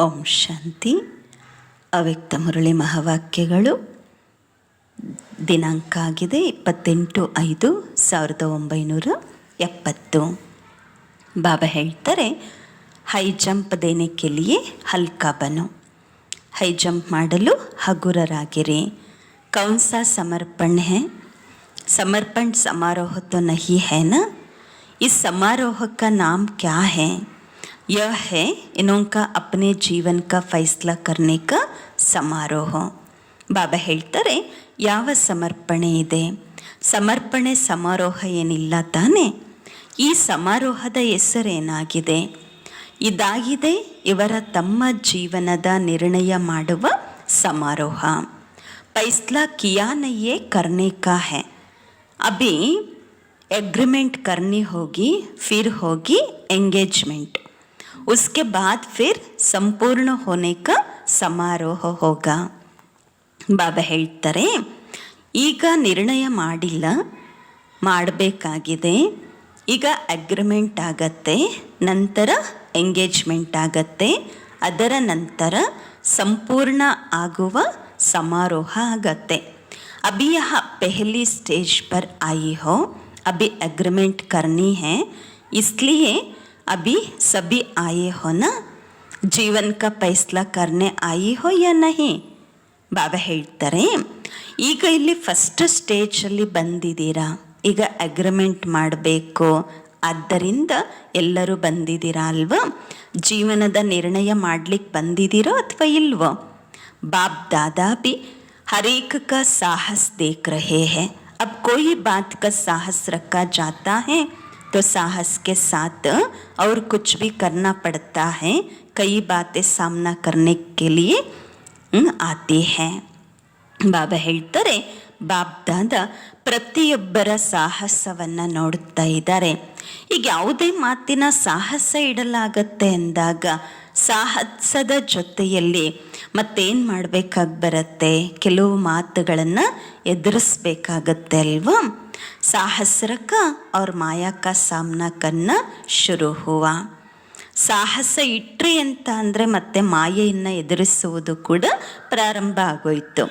ಓಂ ಶಾಂತಿ. ಅವ್ಯಕ್ತ ಮುರಳಿ ಮಹಾವಾಕ್ಯಗಳು. ದಿನಾಂಕ ಆಗಿದೆ 28/5/1970. ಬಾಬಾ ಹೇಳ್ತಾರೆ, ಹೈ ಜಂಪ್ ದೇನೆ ಕೆ ಲಿಯೆ ಹಲ್ಕಾ ಬನೋ. ಹೈ ಜಂಪ್ ಮಾಡಲು ಹಗುರರಾಗಿರಿ. ಕೌನ್ ಸಾ ಸಮರ್ಪಣ್ ಹೈ? समर्पण समारोह तो नहीं है ना? इस समारोह का नाम क्या है? यह है इनका अपने जीवन का फैसला करने का समारोह. ಬಾಬಾ ಹೇಳ್ತಾರೆ, ಯಾವ ಸಮರ್ಪಣೆ ಇದೆ? ಸಮರ್ಪಣೆ ಸಮಾರೋಹ ಏನಿಲ್ಲ ತಾನೆ. ಈ ಸಮಾರೋಹದ ಹೆಸರೇನಾಗಿದೆ? ಇದಾಗಿದೆ ಇವರ ತಮ್ಮ ಜೀವನದ ನಿರ್ಣಯ ಮಾಡುವ ಸಮಾರೋಹ. ಫೈಸ್ಲಾ ಕಿಯಾ ನಹಿಯೇ ಕರ್ನೆ ಕಾ ಹೈ. अभी एग्रीमेंट करनी होगी, फिर होगी एंगेजमेंट, उसके बाद फिर संपूर्ण होने का समारोह होगा. ಬಾಬಾ ಹೇಳ್ತಾರೆ, ಈಗ ನಿರ್ಣಯ ಮಾಡಿಲ್ಲ, ಮಾಡಬೇಕಾಗಿದೆ. ಈಗ ಅಗ್ರಿಮೆಂಟ್ ಆಗತ್ತೆ, ನಂತರ ಎಂಗೇಜ್ಮೆಂಟ್ ಆಗತ್ತೆ, ಅದರ ನಂತರ ಸಂಪೂರ್ಣ ಆಗುವ ಸಮಾರೋಹ ಆಗತ್ತೆ. अभी यहाँ पहली स्टेज पर आई हो, अभी एग्रीमेंट करनी है, इसलिए अभी सभी आए हो ना. जीवन का फैसला करने आई हो या नहीं? ಬಾಬಾ ಹೇಳ್ತಾರೆ, ಈಗ ಇಲ್ಲಿ ಫಸ್ಟ್ ಸ್ಟೇಜಲ್ಲಿ ಬಂದಿದ್ದೀರಾ, ಈಗ ಅಗ್ರಿಮೆಂಟ್ ಮಾಡಬೇಕು, ಆದ್ದರಿಂದ ಎಲ್ಲರೂ ಬಂದಿದ್ದೀರಾ ಅಲ್ವಾ? ಜೀವನದ ನಿರ್ಣಯ ಮಾಡಲಿಕ್ಕೆ ಬಂದಿದ್ದೀರೋ ಅಥವಾ ಇಲ್ವೋ? ಬಾಪ್ ದಾದಾ ಬಿ हर एक का साहस देख रहे हैं. अब कोई बात का साहस रखा जाता है तो साहस के साथ और कुछ भी करना पड़ता है. कई बातें सामना करने के लिए आती हैं. ಬಾಬಾ ಹೇಳ್ತಾರೆ, ಬಾಪ್ ದಾದಾ ಪ್ರತಿಯೊಬ್ಬರ ಸಾಹಸವನ್ನು ನೋಡುತ್ತಾ ಇದ್ದಾರೆ. ಈಗ ಯಾವುದೇ ಮಾತಿನ ಸಾಹಸ ಇಡಲಾಗತ್ತೆ ಎಂದಾಗ ಸಾಹಸದ ಜೊತೆಯಲ್ಲಿ ಮತ್ತೇನು ಮಾಡಬೇಕಾಗಿ ಬರುತ್ತೆ? ಕೆಲವು ಮಾತುಗಳನ್ನು ಎದುರಿಸ್ಬೇಕಾಗತ್ತೆ ಅಲ್ವಾ? ಸಾಹಸ್ರಕ ಅವ್ರ ಮಾಯಾಕ ಸಾಮ್ನಾ ಕನ್ನ ಶುರು ಹುವ. ಸಾಹಸ ಇಟ್ರಿ ಅಂತ ಅಂದರೆ ಮತ್ತೆ ಮಾಯೆಯನ್ನು ಎದುರಿಸುವುದು ಕೂಡ ಪ್ರಾರಂಭ ಆಗೋಯ್ತು.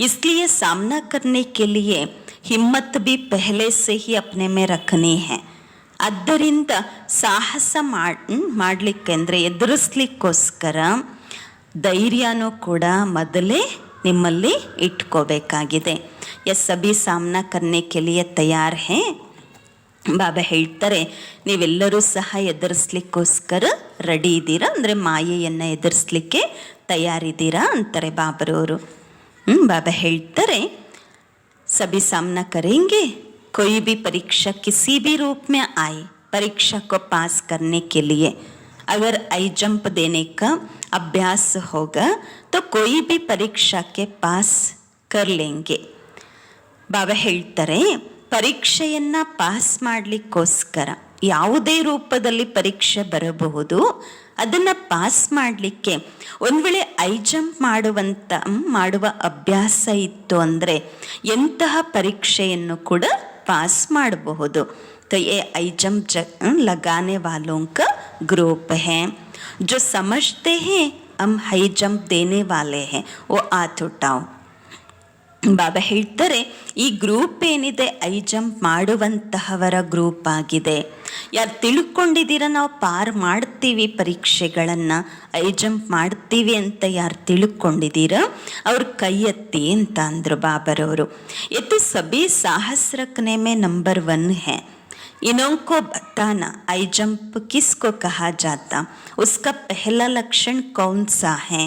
इसलिए सामना करने के लिए हिम्मत भी पहले से ही अपने में रखनी है. ಆದ್ದರಿಂದ ಸಾಹಸ ಮಾಡಲಿಕ್ಕೆ ಅಂದರೆ ಎದುರಿಸ್ಲಿಕ್ಕೋಸ್ಕರ ಧೈರ್ಯನೂ ಕೂಡ ಮೊದಲೇ ನಿಮ್ಮಲ್ಲಿ ಇಟ್ಕೋಬೇಕಾಗಿದೆ. ಸಭಿ ಸಾಮ್ನಾ ಕರ್ನೆ ಕೆ ಲಿಯೆ ತಯಾರ್ ಹೇ. ಬಾಬಾ ಹೇಳ್ತಾರೆ, ನೀವೆಲ್ಲರೂ ಸಹ ಎದುರಿಸ್ಲಿಕ್ಕೋಸ್ಕರ ರೆಡಿ ಇದ್ದೀರಾ, ಅಂದರೆ ಮಾಯೆಯನ್ನು ಎದುರಿಸ್ಲಿಕ್ಕೆ ತಯಾರಿದ್ದೀರಾ ಅಂತಾರೆ ಬಾಬರವರು. ಬಾಬಾ ಹೇಳ್ತಾರೆ, ಸಭಿ ಸಾಮ್ನಾ ಕರೆಂಗೆ. कोई भी परीक्षा किसी भी रूप में आए, परीक्षा को पास करने के लिए अगर आई जंप देने का अभ्यास होगा तो कोई भी परीक्षा के पास कर लेंगे. ಬಾಬಾ ಹೇಳ್ತಾರೆ, ಪರೀಕ್ಷೆಯನ್ನು ಪಾಸ್ ಮಾಡಲಿಕ್ಕೋಸ್ಕರ ಯಾವುದೇ ರೂಪದಲ್ಲಿ ಪರೀಕ್ಷೆ ಬರಬಹುದು, ಅದನ್ನು ಪಾಸ್ ಮಾಡಲಿಕ್ಕೆ ಒಂದು ವೇಳೆ ಐ ಜಂಪ್ ಮಾಡುವ ಅಭ್ಯಾಸ ಇತ್ತು ಅಂದರೆ ಎಂತಹ ಪರೀಕ್ಷೆಯನ್ನು ಕೂಡ पास ಮಾಡಬಹುದು. तो ये आई जंप लगाने वालों का ग्रुप है. जो समझते हैं हम हाई जंप देने वाले हैं, वो हाथ उठाओ. ಬಾಬಾ ಹೇಳ್ತಾರೆ, ಈ ಗ್ರೂಪ್ ಏನಿದೆ ಐ ಜಂಪ್ ಮಾಡುವಂತಹವರ ಗ್ರೂಪ್ ಆಗಿದೆ. ಯಾರು ತಿಳ್ಕೊಂಡಿದ್ದೀರ ನಾವು ಪಾರ್ ಮಾಡ್ತೀವಿ ಪರೀಕ್ಷೆಗಳನ್ನು, ಐ ಜಂಪ್ ಮಾಡ್ತೀವಿ ಅಂತ ಯಾರು ತಿಳ್ಕೊಂಡಿದ್ದೀರ ಅವ್ರ ಕೈ ಎತ್ತಿ ಅಂತ ಅಂದರು ಬಾಬರವರು. ಇದು ಸಭಿ ಸಾಹಸ್ ರಖನೆ ಮೇ ನಂಬರ್ 1 है. इनों को बताना आई जंप किसको कहा जाता, उसका पहला लक्षण कौन सा है?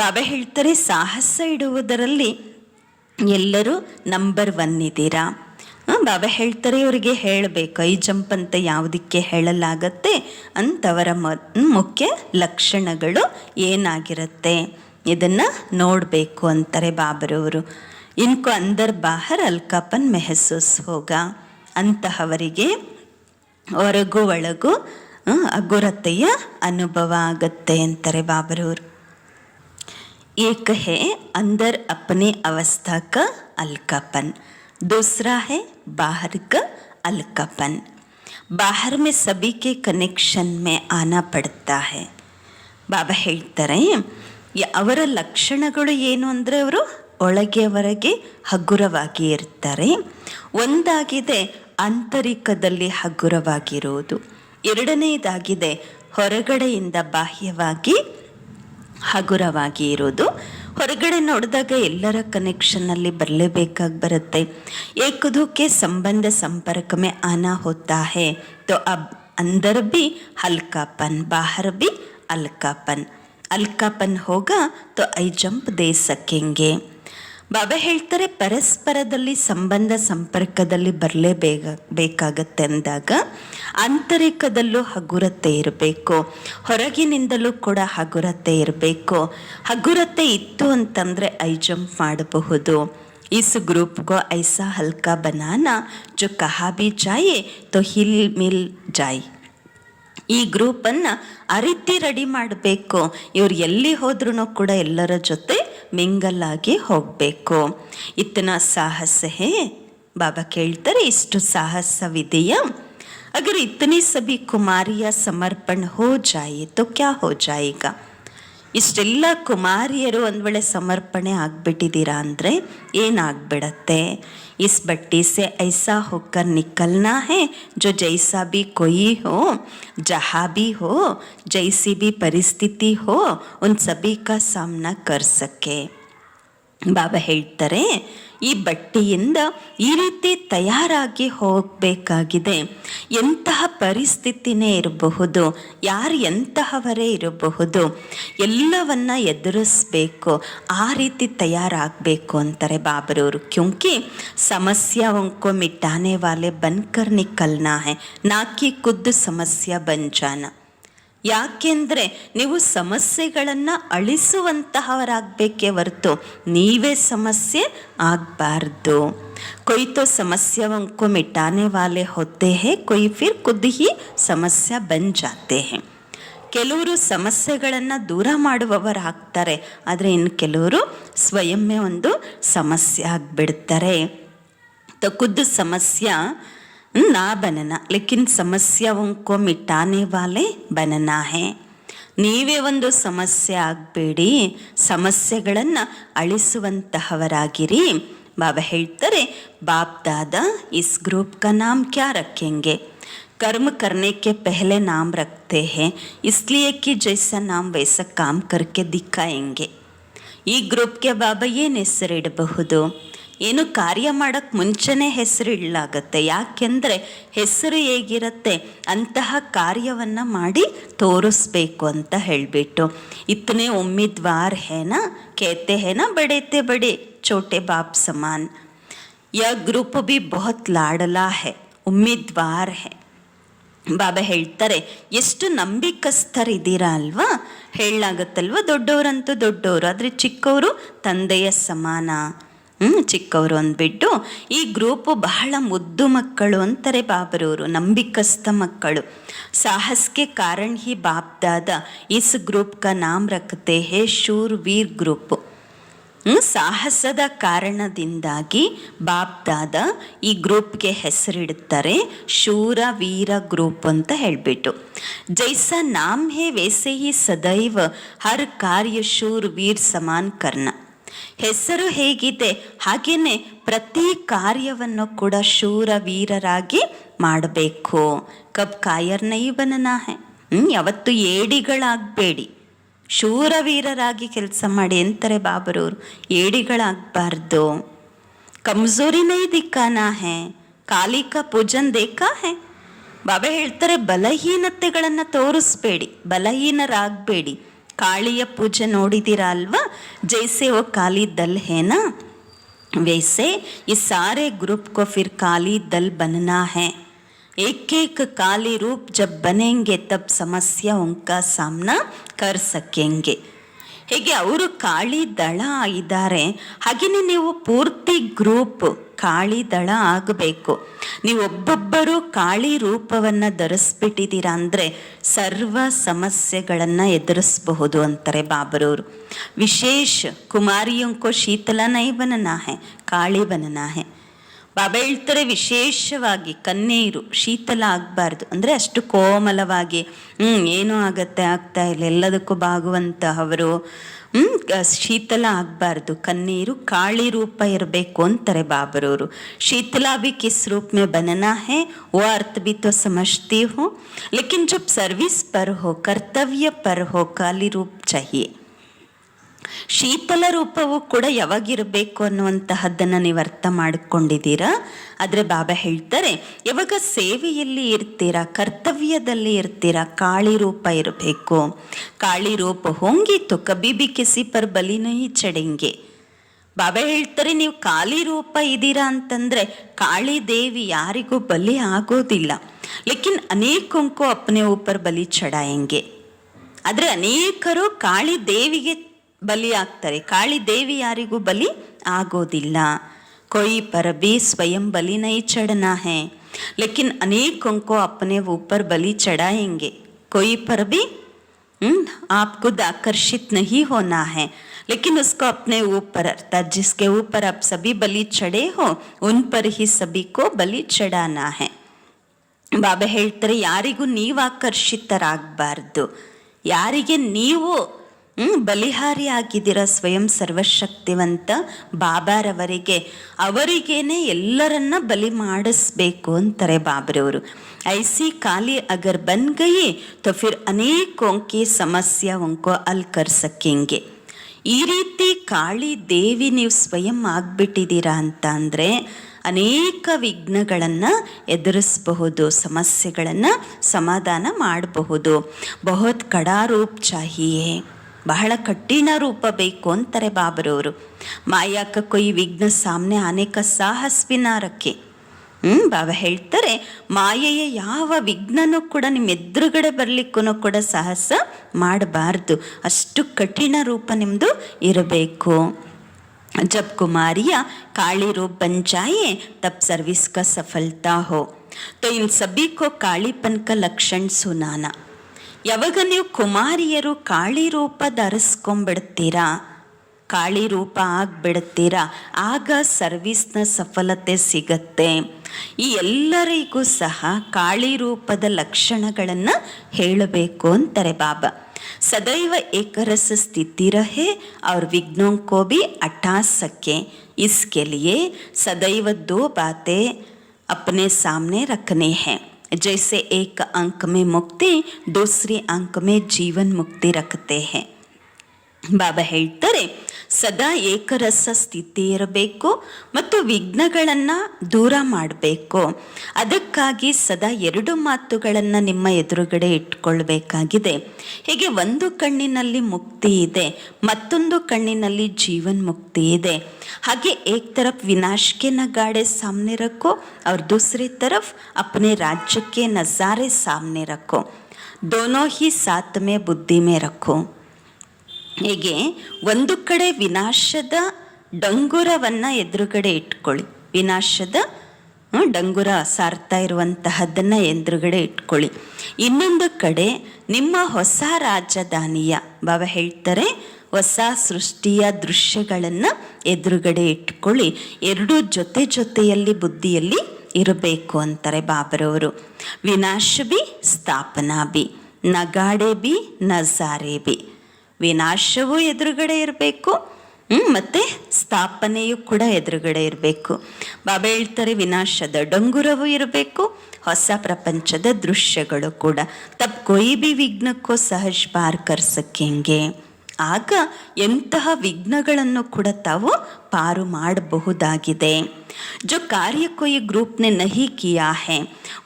ಬಾಬಾ ಹೇಳ್ತಾರೆ, ಸಾಹಸ ಇಡುವುದರಲ್ಲಿ ಎಲ್ಲರೂ ನಂಬರ್ 1 ಇದ್ದೀರಾ. ಬಾಬಾ ಹೇಳ್ತಾರೆ, ಇವರಿಗೆ ಹೇಳಬೇಕು ಐ ಜಂಪ್ ಅಂತ ಯಾವುದಕ್ಕೆ ಹೇಳಲಾಗತ್ತೆ ಅಂತವರ ಮುಖ್ಯ ಲಕ್ಷಣಗಳು ಏನಾಗಿರುತ್ತೆ ಇದನ್ನು ನೋಡಬೇಕು ಅಂತಾರೆ ಬಾಬರವರು. ಇನ್ಕೋ ಅಂದರ್ ಬಾಹರ್ ಅಲ್ಕಾಪನ್ ಮೆಹಸೂಸ್ ಹೋಗ. ಅಂತಹವರಿಗೆ ಹೊರಗು ಒಳಗು ಹಗುರತೆಯ ಅನುಭವ ಆಗತ್ತೆ ಅಂತಾರೆ ಬಾಬರವರು. एक है अंदर अपने अवस्था का अलकापन, दूसरा है बाहर का अलकापन. बाहर में सभी के कनेक्शन में आना पड़ता है. ಬಾಬಾ ಹೇಳ್ತಾರೆ ಅವರ ಲಕ್ಷಣಗಳು ಏನು ಅಂದರೆ ಅವರು ಒಳಗೆ ಹೊರಗೆ ಹಗುರವಾಗಿ ಇರ್ತಾರೆ. ಒಂದಾಗಿದೆ ಆಂತರಿಕದಲ್ಲಿ ಹಗುರವಾಗಿರುವುದು, ಎರಡನೇದಾಗಿದೆ ಹೊರಗಡೆಯಿಂದ ಬಾಹ್ಯವಾಗಿ ಹಗುರವಾಗಿ ಇರೋದು. ಹೊರಗಡೆ ನೋಡಿದಾಗ ಎಲ್ಲರ ಕನೆಕ್ಷನ್ನಲ್ಲಿ ಬರಲೇಬೇಕಾಗಿ ಬರುತ್ತೆ. एक दो के संबंध संपर्क में आना होता है तो अब अंदर भी हल्कापन, बाहर भी हल्कापन. हल्कापन होगा तो आई जंप दे सकेंगे. ಬಾಬಾ ಹೇಳ್ತಾರೆ ಪರಸ್ಪರದಲ್ಲಿ ಸಂಬಂಧ ಸಂಪರ್ಕದಲ್ಲಿ ಬೇಕಾಗತ್ತೆ ಅಂದಾಗ ಆಂತರಿಕದಲ್ಲೂ ಹಗುರತೆ ಇರಬೇಕು, ಹೊರಗಿನಿಂದಲೂ ಕೂಡ ಹಗುರತೆ ಇರಬೇಕು. ಹಗುರತೆ ಇತ್ತು ಅಂತಂದರೆ ಐ ಜಂಪ್ ಮಾಡಬಹುದು. इस ग्रुप को ऐसा हल्का बनाना जो कहा भी जाए तो हिल मिल जाए. ಈ ಗ್ರೂಪನ್ನು ಆ ರೀತಿ ರೆಡಿ ಮಾಡಬೇಕು. ಇವ್ರು ಎಲ್ಲಿ ಹೋದ್ರೂ ಕೂಡ ಎಲ್ಲರ ಜೊತೆ ಮಿಂಗಲ್ಲಾಗಿ ಹೋಗಬೇಕು. ಇತ್ತನ ಸಾಹಸ ಹೇ, ಬಾಬಾ ಕೇಳ್ತಾರೆ ಇಷ್ಟು ಸಾಹಸವಿದೆಯಾ? ಅಗರ್ ಇತನಿ ಸಭಿ ಕುಮಾರಿಯ ಸಮರ್ಪಣ ಹೋ ಜಾಯೆ ತೋ ಕ್ಯಾ ಹೋ ಜಾಯೇಗಾ? ಇಷ್ಟೆಲ್ಲ ಕುಮಾರಿಯರು ಒಂದು ವೇಳೆ ಸಮರ್ಪಣೆ ಆಗಿಬಿಟ್ಟಿದ್ದೀರಾ ಅಂದರೆ ಏನಾಗ್ಬಿಡತ್ತೆ? ಇಸ್ ಬಟ್ಟಿ ಸೆ ಐಸಾ ಹೋಕರ್ ನಿಕಲ್ನಾ ಹೇ ಜೋ ಜೈಸಾ ಬಿ ಕೊಯಿ ಹೋ, ಜಹಾ ಬಿ ಹೋ, ಜೈಸಿ ಬಿ ಪರಿಸ್ಥಿತಿ ಹೋ, ಉನ್ ಸಭಿ ಕಾ ಸಾಮ್ನಾ ಕರ್ ಸಕೆ. ಬಾಬಾ ಹೇಳ್ತಾರೆ ಈ ಬಟ್ಟೆಯಿಂದ ಈ ರೀತಿ ತಯಾರಾಗಿ ಹೋಗಬೇಕಾಗಿದೆ. ಎಂತಹ ಪರಿಸ್ಥಿತಿನೇ ಇರಬಹುದು, ಯಾರು ಎಂತಹವರೇ ಇರಬಹುದು, ಎಲ್ಲವನ್ನ ಎದುರಿಸ್ಬೇಕು, ಆ ರೀತಿ ತಯಾರಾಗಬೇಕು ಅಂತಾರೆ ಬಾಬರವರು. ಕ್ಯೂಂಕಿ ಸಮಸ್ಯಾओं ಮಿಟಾನೆ ವಾಲೆ ಬನ್ಕರ್ ನಿಕಲ್ನಾ ಹೈ, ನಾಕಿ ಖುದ್ದು ಸಮಸ್ಯೆ ಬನ್ ಜಾನಾ. ಯಾಕೆಂದರೆ ನೀವು ಸಮಸ್ಯೆಗಳನ್ನು ಅಳಿಸುವಂತಹವರಾಗಬೇಕೇ ಹೊರತು ನೀವೇ ಸಮಸ್ಯೆ ಆಗಬಾರ್ದು. कोई तो समस्याओं को मिटाने वाले होते हैं, कोई फिर खुद ही ಸಮಸ್ಯೆ ಬನ್ ಜಾತೆ हैं. ಕೆಲವರು ಸಮಸ್ಯೆಗಳನ್ನು ದೂರ ಮಾಡುವವರಾಗ್ತಾರೆ, ಆದರೆ ಇನ್ನು ಕೆಲವರು ಸ್ವಯಂವೇ ಒಂದು ಸಮಸ್ಯೆ ಆಗಿಬಿಡ್ತಾರೆ. तो खुद समस्या ना बनना लेकिन समस्याओं को मिटाने वाले बनना है. ನೀವೇ ಒಂದು ಸಮಸ್ಯೆ ಆಗಬೇಡಿ, ಸಮಸ್ಯೆಗಳನ್ನು ಅಳಿಸುವಂತಹವರಾಗಿರಿ. ಬಾಬಾ ಹೇಳ್ತಾರೆ बाप दादा इस ग्रुप का नाम क्या रखेंगे? कर्म करने के पहले नाम रखते हैं इसलिए कि जैसा नाम वैसा काम करके दिखाएंगे. ಈ ಗ್ರೂಪ್ಗೆ ಬಾಬಾ ಏನು ಹೆಸರಿಡಬಹುದು? ಏನು ಕಾರ್ಯ ಮಾಡೋಕ್ಕೆ ಮುಂಚೆನೇ ಹೆಸರಿಡಲಾಗತ್ತೆ. ಯಾಕೆಂದರೆ ಹೆಸರು ಹೇಗಿರುತ್ತೆ ಅಂತಹ ಕಾರ್ಯವನ್ನು ಮಾಡಿ ತೋರಿಸ್ಬೇಕು ಅಂತ ಹೇಳಿಬಿಟ್ಟು. ಇತನೆ ಉಮ್ಮಿದ್ವಾರ್ ಹೇನಾ कहते हैं ना बड़े ते बड़े छोटे बाप समान. यह ग्रुप भी बहुत लाडला है, उम्मीदवार है. ಬಾಬಾ ಹೇಳ್ತಾರೆ ಎಷ್ಟು ನಂಬಿಕಸ್ಥರಿದ್ದೀರಾ ಅಲ್ವಾ? ಹೇಳಲಾಗತ್ತಲ್ವ ದೊಡ್ಡವರಂತೂ ದೊಡ್ಡವರು, ಆದರೆ ಚಿಕ್ಕವರು ತಂದೆಯ ಸಮಾನ. ಚಿಕ್ಕವರು ಅಂದ್ಬಿಟ್ಟು ಈ ಗ್ರೂಪು ಬಹಳ ಮುದ್ದು ಮಕ್ಕಳು ಅಂತಾರೆ ಬಾಬರವರು, ನಂಬಿಕಸ್ಥ ಮಕ್ಕಳು. ಸಾಹಸ್ಗೆ ಕಾರಣ ಹಿ ಬಾಪ್ ದಾದಾ ಇಸ್ ಗ್ರೂಪ್ ಕಾ ನಾಮ್ ರಖತೆ ಹೇ ಶೂರ್ ವೀರ್ ಗ್ರೂಪ್. ಸಾಹಸದ ಕಾರಣದಿಂದಾಗಿ ಬಾಪ್ ದಾದಾ ಈ ಗ್ರೂಪ್ಗೆ ಹೆಸರಿಡುತ್ತಾರೆ ಶೂರ ವೀರ ಗ್ರೂಪ್ ಅಂತ ಹೇಳಿಬಿಟ್ಟು. ಜೈಸಾ ನಾಮ್ ಹೇ ವೈಸೆ ಹಿ ಸದೈವ ಹರ್ ಕಾರ್ಯ ಶೂರ್ ವೀರ್ ಸಮಾನ್ ಕರ್ನ. ಹೆಸರು ಹೇಗಿದೆ ಹಾಗೇನೆ ಪ್ರತಿ ಕಾರ್ಯವನ್ನು ಕೂಡ ಶೂರ ವೀರರಾಗಿ ಮಾಡಬೇಕು. ಕಬ್ ಕಾಯರ್ ನೈ ಬನನಾ ಹೈ, ಯಾವತ್ತು ಏಡಿಗಳಾಗಬೇಡಿ, ಶೂರವೀರರಾಗಿ ಕೆಲಸ ಮಾಡಿ ಅಂತಾರೆ ಬಾಬರವರು. ಏಡಿಗಳಾಗಬಾರ್ದು. ಕಮ್ಜೋರಿ ನೈ ದಿಕ್ಕಾನಾ ಹೇ, ಕಾಲಿಕ ಪೂಜನ್ ದೇಖಾ ಹೇ. ಬಾಬಾ ಹೇಳ್ತಾರೆ ಬಲಹೀನತೆಗಳನ್ನು ತೋರಿಸ್ಬೇಡಿ, ಬಲಹೀನರಾಗಬೇಡಿ. ಕಾಳಿಯ ಪೂಜೆ ನೋಡಿದ್ದೀರಾ ಅಲ್ವಾ? ಜೈಸೆ ಓ ಕಾಲಿ ದಲ್ ಹೇನಾ ವೈಸೆ ಈ ಸಾರೆ ಗ್ರೂಪ್ ಕೋ ಫಿರ್ ಕಾಲಿ ದಲ್ ಬನನಾ ಹೇ. एक एक काली रूप जब बनेंगे तब समस्या उनका सामना कर सकेंगे. ಹೇಗೆ ಅವರು ಕಾಳಿ ದಳ ಇದ್ದಾರೆ ಹಾಗೆಯೇ ನೀವು ಪೂರ್ತಿ ಗ್ರೂಪ್ ಕಾಳಿ ದಳ ಆಗಬೇಕು. ನೀವು ಒಬ್ಬೊಬ್ಬರು ಕಾಳಿ ರೂಪವನ್ನು ಧರಿಸ್ಬಿಟ್ಟಿದ್ದೀರಾ ಅಂದರೆ ಸರ್ವ ಸಮಸ್ಯೆಗಳನ್ನು ಎದುರಿಸಬಹುದು ಅಂತಾರೆ ಬಾಬರವರು. ವಿಶೇಷ ಕುಮಾರಿಯೊಂಕೋ ಶೀತಲ ನೈ ಬನನಾ ಹೇ, ಕಾಳಿ ಬನನಾ ಹೇ. ಬಾಬಾ ಹೇಳ್ತಾರೆ ವಿಶೇಷವಾಗಿ ಕಣ್ಣೀರು ಶೀತಲ ಆಗಬಾರ್ದು, ಅಂದರೆ ಅಷ್ಟು ಕೋಮಲವಾಗಿ ಏನೂ ಆಗತ್ತೆ ಆಗ್ತಾ ಇಲ್ಲ ಎಲ್ಲದಕ್ಕೂ ಬಾಗುವಂತಹವರು ಶೀತಲ ಆಗಬಾರ್ದು. ಕಣ್ಣೀರು ಕಾಳಿ ರೂಪ ಇರಬೇಕು ಅಂತಾರೆ ಬಾಬರವರು. शीतला भी किस रूप में बनना है वो अर्थ भी तो समझती हूँ, लेकिन जब सर्विस पर हो, कर्तव्य पर हो, काली रूप चाहिए. ಶೀತಲ ರೂಪವು ಕೂಡ ಯಾವಾಗಿರಬೇಕು ಅನ್ನುವಂತಹದ್ದನ್ನು ನೀವು ಅರ್ಥ ಮಾಡಿಕೊಂಡಿದ್ದೀರಾ. ಆದರೆ ಬಾಬಾ ಹೇಳ್ತಾರೆ ಯಾವಾಗ ಸೇವೆಯಲ್ಲಿ ಇರ್ತೀರಾ, ಕರ್ತವ್ಯದಲ್ಲಿ ಇರ್ತೀರಾ, ಕಾಳಿ ರೂಪ ಇರಬೇಕು. ಕಾಳಿ ರೂಪ ಹೋಂಗಿತ್ತು ಕಬಿ ಬಿ ಕಿಸಿ ಪರ್ ಬಲಿ ನಹಿ ಚಡೆಂಗೆ. ಬಾಬಾ ಹೇಳ್ತಾರೆ ನೀವು ಕಾಳಿ ರೂಪ ಇದ್ದೀರಾ ಅಂತಂದರೆ ಕಾಳಿ ದೇವಿ ಯಾರಿಗೂ ಬಲಿ ಆಗೋದಿಲ್ಲ. ಲೇಕಿನ್ ಅನೇಕಂಕೋ ಅಪ್ನೆ ಊಪರ್ ಬಲಿ ಚಡಾಯಂಗೆ. ಆದರೆ ಅನೇಕರು ಕಾಳಿ ದೇವಿಗೆ ಬಲಿ ಆಗ್ತಾರೆ, ಕಾಳಿ ದೇವಿ ಯಾರಿಗೂ ಬಲಿ ಆಗೋದಿಲ್ಲ. कोई पर भी स्वयं बलि नहीं चढ़ना है, लेकिन अनेकों को अपने ऊपर बलि चढ़ाएंगे. कोई पर भी आप खुद आकर्षित नहीं होना है, लेकिन उसको अपने ऊपर अर्थात जिसके ऊपर आप सभी बलि चढ़े हो उन पर ही सभी को बलि चढ़ाना है. ಬಾಬಾ ಹೇಳ್ತಾರೆ ಯಾರಿಗೂ ನೀವು ಆಕರ್ಷಿತರಾಗಬಾರ್ದು, ಯಾರಿಗೆ ನೀವು ಬಲಿಹಾರಿ ಆಗಿದ್ದೀರ ಸ್ವಯಂ ಸರ್ವಶಕ್ತಿವಂತ ಬಾಬಾರವರಿಗೆ, ಅವರಿಗೇನೆ ಎಲ್ಲರನ್ನ ಬಲಿ ಮಾಡಿಸ್ಬೇಕು ಅಂತಾರೆ ಬಾಬ್ರವರು. ಐಸಿ ಖಾಲಿ ಅಗರ್ ಬನ್ ಗಯಿ ತೋ ಫಿರ್ ಅನೇಕೋಂ ಕಿ ಸಮಸ್ಯೆ ಉಂಕೋ ಅಲ್ ಕರ್ ಸಕೆಂಗೆ. ಈ ರೀತಿ ಕಾಳಿ ದೇವಿ ನೀವು ಸ್ವಯಂ ಆಗ್ಬಿಟ್ಟಿದ್ದೀರಾ ಅಂತ ಅಂದರೆ ಅನೇಕ ವಿಘ್ನಗಳನ್ನು ಎದುರಿಸಬಹುದು, ಸಮಸ್ಯೆಗಳನ್ನು ಸಮಾಧಾನ ಮಾಡಬಹುದು. ಬಹುತ್ ಕಡಾ ರೂಪ್ ಚಾಹಿಯೇ, ಬಹಳ ಕಠಿಣ ರೂಪ ಬೇಕು ಅಂತಾರೆ ಬಾಬರವರು. ಮಾಯಾ ಕ ಕೊಯ್ ವಿಘ್ನ ಸಾಮ್ನೆ ಆನೆ ಕ ಸಾಹಸ್ ಬಿನಾ ರಕ್ಕೆ. ಬಾಬಾ ಹೇಳ್ತಾರೆ ಮಾಯೆಯ ಯಾವ ವಿಘ್ನನೂ ಕೂಡ ನಿಮ್ಮ ಎದುರುಗಡೆ ಬರಲಿಕ್ಕೂ ಕೂಡ ಸಾಹಸ ಮಾಡಬಾರ್ದು, ಅಷ್ಟು ಕಠಿಣ ರೂಪ ನಿಮ್ಮದು ಇರಬೇಕು. जब कुमारिया काली रूप बन जाए तब सर्विस का सफलता हो. तो इन सभी को कालीपन का लक्षण सुनाना. ಯಾವಾಗ ನೀವು ಕುಮಾರಿಯರು ಕಾಳಿ ರೂಪ ಧರಿಸ್ಕೊಂಡ್ಬಿಡ್ತೀರಾ, ಕಾಳಿ ರೂಪ ಆಗಿಬಿಡ್ತೀರಾ, ಆಗ ಸರ್ವಿಸ್ನ ಸಫಲತೆ ಸಿಗತ್ತೆ. ಈ ಎಲ್ಲರಿಗೂ ಸಹ ಕಾಳಿ ರೂಪದ ಲಕ್ಷಣಗಳನ್ನು ಹೇಳಬೇಕು ಅಂತಾರೆ ಬಾಬಾ. सदैव एक रस स्थिति रहे और विघ्नों को भी हटा सके, इसके लिए सदैव दो बातें अपने सामने रखने हैं. जैसे एक अंक में मुक्ति, दूसरी अंक में जीवन मुक्ति रखते हैं. ಬಾಬಾ ಹೇಳ್ತಾರೆ ಸದಾ ಏಕರಸ ಸ್ಥಿತಿ ಇರಬೇಕು ಮತ್ತು ವಿಘ್ನಗಳನ್ನು ದೂರ ಮಾಡಬೇಕು. ಅದಕ್ಕಾಗಿ ಸದಾ ಎರಡು ಮಾತುಗಳನ್ನು ನಿಮ್ಮ ಎದುರುಗಡೆ ಇಟ್ಕೊಳ್ಬೇಕಾಗಿದೆ. ಹೀಗೆ ಒಂದು ಕಣ್ಣಿನಲ್ಲಿ ಮುಕ್ತಿ ಇದೆ, ಮತ್ತೊಂದು ಕಣ್ಣಿನಲ್ಲಿ ಜೀವನ್ ಮುಕ್ತಿ ಇದೆ. ಹಾಗೆ ಏಕ್ तरफ विनाश के नगाड़े सामने रखो और दूसरी तरफ अपने राज्य के नज़ारे सामने रखो. दोनों ही साथ में बुद्धि में रखो. ಹೀಗೆ ಒಂದು ಕಡೆ ವಿನಾಶದ ಡಂಗುರವನ್ನು ಎದುರುಗಡೆ ಇಟ್ಕೊಳ್ಳಿ, ವಿನಾಶದ ಡಂಗುರ ಸಾರ್ತಾ ಇರುವಂತಹದ್ದನ್ನು ಎದುರುಗಡೆ ಇಟ್ಕೊಳ್ಳಿ. ಇನ್ನೊಂದು ಕಡೆ ನಿಮ್ಮ ಹೊಸ ರಾಜಧಾನಿಯ ಬಾಬಾ ಹೇಳ್ತಾರೆ ಹೊಸ ಸೃಷ್ಟಿಯ ದೃಶ್ಯಗಳನ್ನು ಎದುರುಗಡೆ ಇಟ್ಕೊಳ್ಳಿ. ಎರಡೂ ಜೊತೆ ಜೊತೆಯಲ್ಲಿ ಬುದ್ಧಿಯಲ್ಲಿ ಇರಬೇಕು ಅಂತಾರೆ ಬಾಬರವರು. ವಿನಾಶ ಬಿ ಸ್ಥಾಪನಾ ಬಿ, ನಗಾಡೆ ಬಿ ನಜಾರೆ ಬಿ. ವಿನಾಶವೂ ಎದುರುಗಡೆ ಇರಬೇಕು ಮತ್ತು ಸ್ಥಾಪನೆಯೂ ಕೂಡ ಎದುರುಗಡೆ ಇರಬೇಕು. ಬಾಬಾ ಹೇಳ್ತಾರೆ ವಿನಾಶದ ಡಂಗುರವೂ ಇರಬೇಕು, ಹೊಸ ಪ್ರಪಂಚದ ದೃಶ್ಯಗಳು ಕೂಡ. ತಬ್ ಕೊಯ್ ಬಿ ವಿಘ್ನಕ್ಕೋ ಸಹಜ ಪಾರ್ ಕರ್ ಸಕೆಂಗೆ. ಆಗ ಎಂತಹ ವಿಘ್ನಗಳನ್ನು ಕೂಡ ತಾವು ಪಾರು ಮಾಡಬಹುದಾಗಿದೆ. ಜೋ ಕಾರ್ಯ ಕೊಯ್ ಗ್ರೂಪ್ ನೆ ನಹಿ ಕಿಯಾ ಹೈ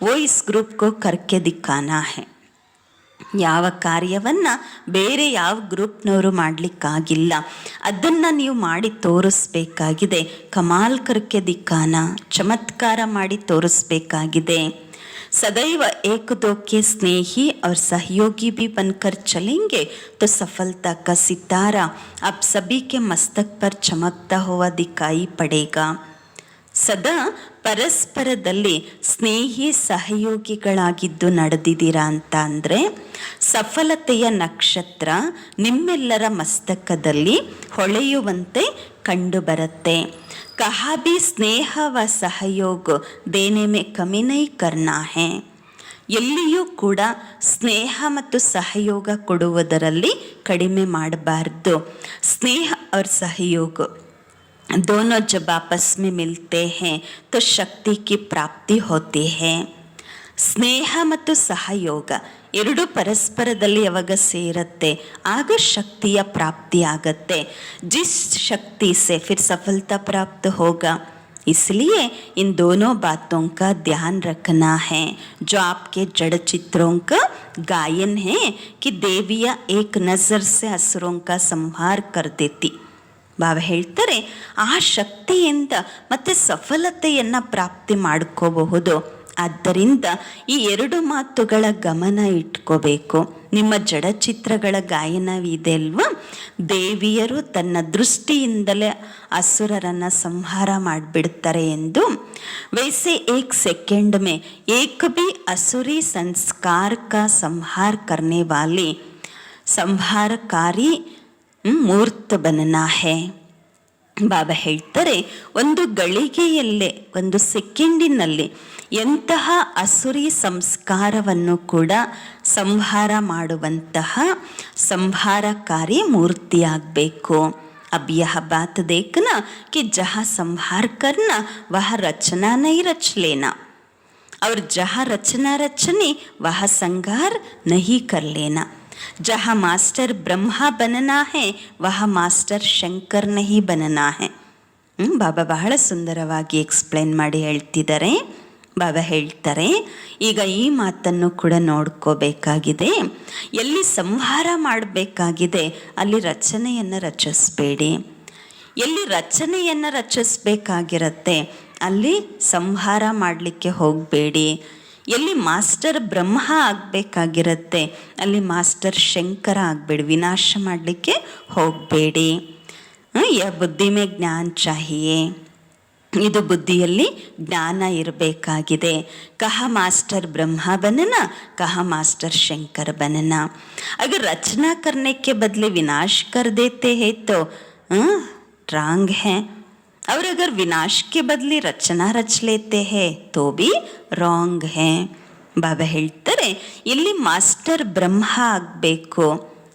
ವೋ ಇಸ್ ಗ್ರೂಪ್ ಕೋ ಕರ್ಕೆ ದಿಕ್ಕಾನಾ ಹೈ. ಯಾವ ಕಾರ್ಯವನ್ನು ಬೇರೆ ಯಾವ ಗ್ರೂಪ್ನವರು ಮಾಡಲಿಕ್ಕಾಗಿಲ್ಲ, ಅದನ್ನು ನೀವು ಮಾಡಿ ತೋರಿಸ್ಬೇಕಾಗಿದೆ. ಕಮಾಲ್ ಕರ್ಕೆ ದಿಕ್ಕಾನ, ಚಮತ್ಕಾರ ಮಾಡಿ ತೋರಿಸ್ಬೇಕಾಗಿದೆ. सदैव एक दो के स्नेही और सहयोगी भी बनकर चलेंगे तो सफलता का सितारा आप सभी के मस्तक पर चमकता हुआ दिखाई पड़ेगा. ಸದಾ ಪರಸ್ಪರದಲ್ಲಿ ಸ್ನೇಹಿ ಸಹಯೋಗಿಗಳಾಗಿದ್ದು ನಡೆದಿದ್ದೀರಾ ಅಂತ ಅಂದರೆ ಸಫಲತೆಯ ನಕ್ಷತ್ರ ನಿಮ್ಮೆಲ್ಲರ ಮಸ್ತಕದಲ್ಲಿ ಹೊಳೆಯುವಂತೆ ಕಂಡುಬರುತ್ತೆ. कहा भी स्नेह व सहयोग देने में कमी नहीं करना है. ಎಲ್ಲಿಯೂ ಕೂಡ ಸ್ನೇಹ ಮತ್ತು ಸಹಯೋಗ ಕೊಡುವುದರಲ್ಲಿ ಕಡಿಮೆ ಮಾಡಬಾರ್ದು. ಸ್ನೇಹ और सहयोग दोनों जब आपस में मिलते हैं तो शक्ति की प्राप्ति होती है. ಸ್ನೇಹ ಮತ್ತು ಸಹಯೋಗ ಎರಡು ಪರಸ್ಪರದಲ್ಲಿ ಯಾವಾಗ ಸೇರುತ್ತೆ ಆಗ ಶಕ್ತಿಯ ಪ್ರಾಪ್ತಿ ಆಗತ್ತೆ. जिस शक्ति से फिर सफलता प्राप्त होगा. इसलिए इन दोनों बातों का ध्यान रखना है. जो आपके जड़ चित्रों का गायन है कि देविया एक नज़र से असुरों का संहार कर देती. ಬಾಬಾ ಹೇಳ್ತಾರೆ ಆ ಶಕ್ತಿಯಿಂದ ಮತ್ತೆ ಸಫಲತೆಯನ್ನು ಪ್ರಾಪ್ತಿ ಮಾಡ್ಕೋಬಹುದು. ಆದ್ದರಿಂದ ಈ ಎರಡು ಮಾತುಗಳ ಗಮನ ಇಟ್ಕೋಬೇಕು. ನಿಮ್ಮ ಜಡಚಿತ್ರಗಳ ಗಾಯನವಿದೆ ಅಲ್ವಾ, ದೇವಿಯರು ತನ್ನ ದೃಷ್ಟಿಯಿಂದಲೇ ಅಸುರರನ್ನು ಸಂಹಾರ ಮಾಡಿಬಿಡ್ತಾರೆ ಎಂದು. ವೈಸೆ ಏಕ್ ಸೆಕೆಂಡ್ ಮೇ ಏಕ್ ಭಿ असुरी संस्कार का संहार करने वाली ಸಂಹಾರಕಾರಿ ಮೂರ್ತ ಬನನಾ ಹೇ. ಬಾಬಾ ಹೇಳ್ತಾರೆ ಒಂದು ಗಳಿಗೆಯಲ್ಲೇ ಒಂದು ಸೆಕೆಂಡಿನಲ್ಲಿ ಎಂತಹ ಅಸುರಿ ಸಂಸ್ಕಾರವನ್ನು ಕೂಡ ಸಂಹಾರ ಮಾಡುವಂತಹ ಸಂಹಾರಕಾರಿ ಮೂರ್ತಿಯಾಗಬೇಕು. अब यह बात देखना कि जहाँ संहार करना वह रचना नहीं रच लेना और जहाँ रचना रचनी वह संहार नहीं कर लेना. जहाँ मास्टर ब्रह्मा बनना है वह मास्टर ಶಂಕರ್ नहीं बनना है. ಬಾಬಾ ಬಹಳ ಸುಂದರವಾಗಿ ಎಕ್ಸ್ಪ್ಲೇನ್ ಮಾಡಿ ಹೇಳ್ತಿದ್ದಾರೆ. ಬಾಬಾ ಹೇಳ್ತಾರೆ ಈಗ ಈ ಮಾತನ್ನು ಕೂಡ ನೋಡ್ಕೋಬೇಕಾಗಿದೆ. ಎಲ್ಲಿ ಸಂಹಾರ ಮಾಡಬೇಕಾಗಿದೆ ಅಲ್ಲಿ ರಚನೆಯನ್ನು ರಚಿಸಬೇಡಿ. ಎಲ್ಲಿ ರಚನೆಯನ್ನು ರಚಿಸಬೇಕಾಗಿರತ್ತೆ ಅಲ್ಲಿ ಸಂಹಾರ ಮಾಡಲಿಕ್ಕೆ ಹೋಗಬೇಡಿ. ಎಲ್ಲಿ ಮಾಸ್ಟರ್ ಬ್ರಹ್ಮ ಆಗಬೇಕಾಗಿರತ್ತೆ ಅಲ್ಲಿ ಮಾಸ್ಟರ್ ಶಂಕರ ಆಗಬೇಡಿ, ವಿನಾಶ ಮಾಡಲಿಕ್ಕೆ ಹೋಗಬೇಡಿ. ಯ ಬುದ್ಧಿ ಮೇ ಜ್ಞಾನ ಚಾಹಿಯೇ, ಇದು ಬುದ್ಧಿಯಲ್ಲಿ ಜ್ಞಾನ ಇರಬೇಕಾಗಿದೆ. ಕಹ ಮಾಸ್ಟರ್ ಬ್ರಹ್ಮ बनना, कहा मास्टर शंकर बनना. अगर रचना करने के बदले विनाश कर देते हैं तो रॉन्ग है, और अगर विनाश के बदले रचना रच लेते हैं तो भी रॉन्ग है. ಬಾಬಾ ಹೇಳ್ತಾರೆ ಎಲ್ಲಿ ಮಾಸ್ಟರ್ ಬ್ರಹ್ಮ ಆಗಬೇಕು,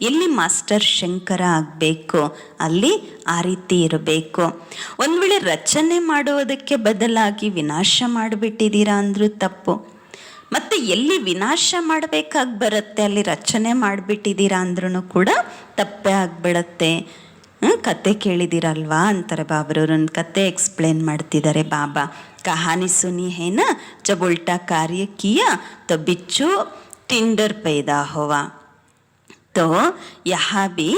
ಎಲ್ಲಿ ಮಾಸ್ಟರ್ ಶಂಕರ ಆಗಬೇಕು ಅಲ್ಲಿ ಆ ರೀತಿ ಇರಬೇಕು. ಒಂದು ವೇಳೆ ರಚನೆ ಮಾಡುವುದಕ್ಕೆ ಬದಲಾಗಿ ವಿನಾಶ ಮಾಡಿಬಿಟ್ಟಿದ್ದೀರಾ ಅಂದರೂ ತಪ್ಪು. ಮತ್ತು ಎಲ್ಲಿ ವಿನಾಶ ಮಾಡಬೇಕಾಗಿ ಬರುತ್ತೆ ಅಲ್ಲಿ ರಚನೆ ಮಾಡಿಬಿಟ್ಟಿದ್ದೀರಾ ಅಂದ್ರೂ ಕೂಡ ತಪ್ಪೇ ಆಗಿಬಿಡತ್ತೆ. ಕತೆ ಕೇಳಿದ್ದೀರಲ್ವಾ ಅಂತಾರೆ ಬಾಬ್ರವ್ರನ್ನ. ಕತೆ ಎಕ್ಸ್ಪ್ಲೇನ್ ಮಾಡ್ತಿದ್ದಾರೆ ಬಾಬಾ. ಕಹಾನಿ ಸುನಿ है ना, जब उल्टा कार्य किया तो बिच्छू टिंडर पैदा हुआ. तो यहाँ भी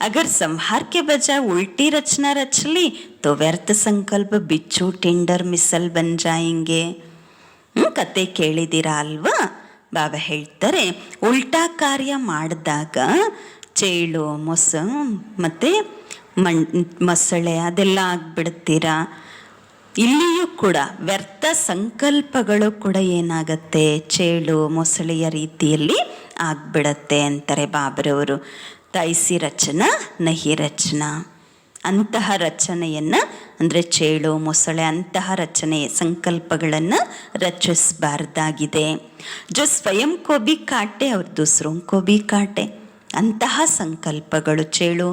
अगर संहार के बजाय उल्टी रचना रच ली तो व्यर्थ संकल्प बिच्छू टिंडर मिसल बन जाएंगे. ಕತೆ ಕೇಳಿದ್ದೀರಾ ಅಲ್ವಾ. ಬಾಬಾ ಹೇಳ್ತಾರೆ ಉಲ್ಟಾ ಕಾರ್ಯ ಮಾಡಿದಾಗ ಚೇಳು ಮತ್ತು ಮೊಸಳೆ ಅದೆಲ್ಲ ಆಗಿಬಿಡ್ತೀರಾ. ಇಲ್ಲಿಯೂ ಕೂಡ ವ್ಯರ್ಥ ಸಂಕಲ್ಪಗಳು ಕೂಡ ಏನಾಗತ್ತೆ ಚೇಳು ಮೊಸಳೆಯ ರೀತಿಯಲ್ಲಿ ಆಗ್ಬಿಡತ್ತೆ ಅಂತಾರೆ ಬಾಬ್ರವರು. ತೈಸಿ ರಚನಾ ನಹಿ ರಚನಾ, ಅಂತಹ ರಚನೆಯನ್ನು ಅಂದರೆ ಚೇಳು ಮೊಸಳೆ ಅಂತಹ ರಚನೆ ಸಂಕಲ್ಪಗಳನ್ನು ರಚಿಸಬಾರ್ದಾಗಿದೆ. ಜೋ ಸ್ವಯಂ ಕೋ ಬಿ ಕಾಟೆ ಅವ್ರ ದೂಸರೋಂ ಕೋ ಬಿ ಕಾಟೆ, ಅಂತಹ ಸಂಕಲ್ಪಗಳು ಚೇಳು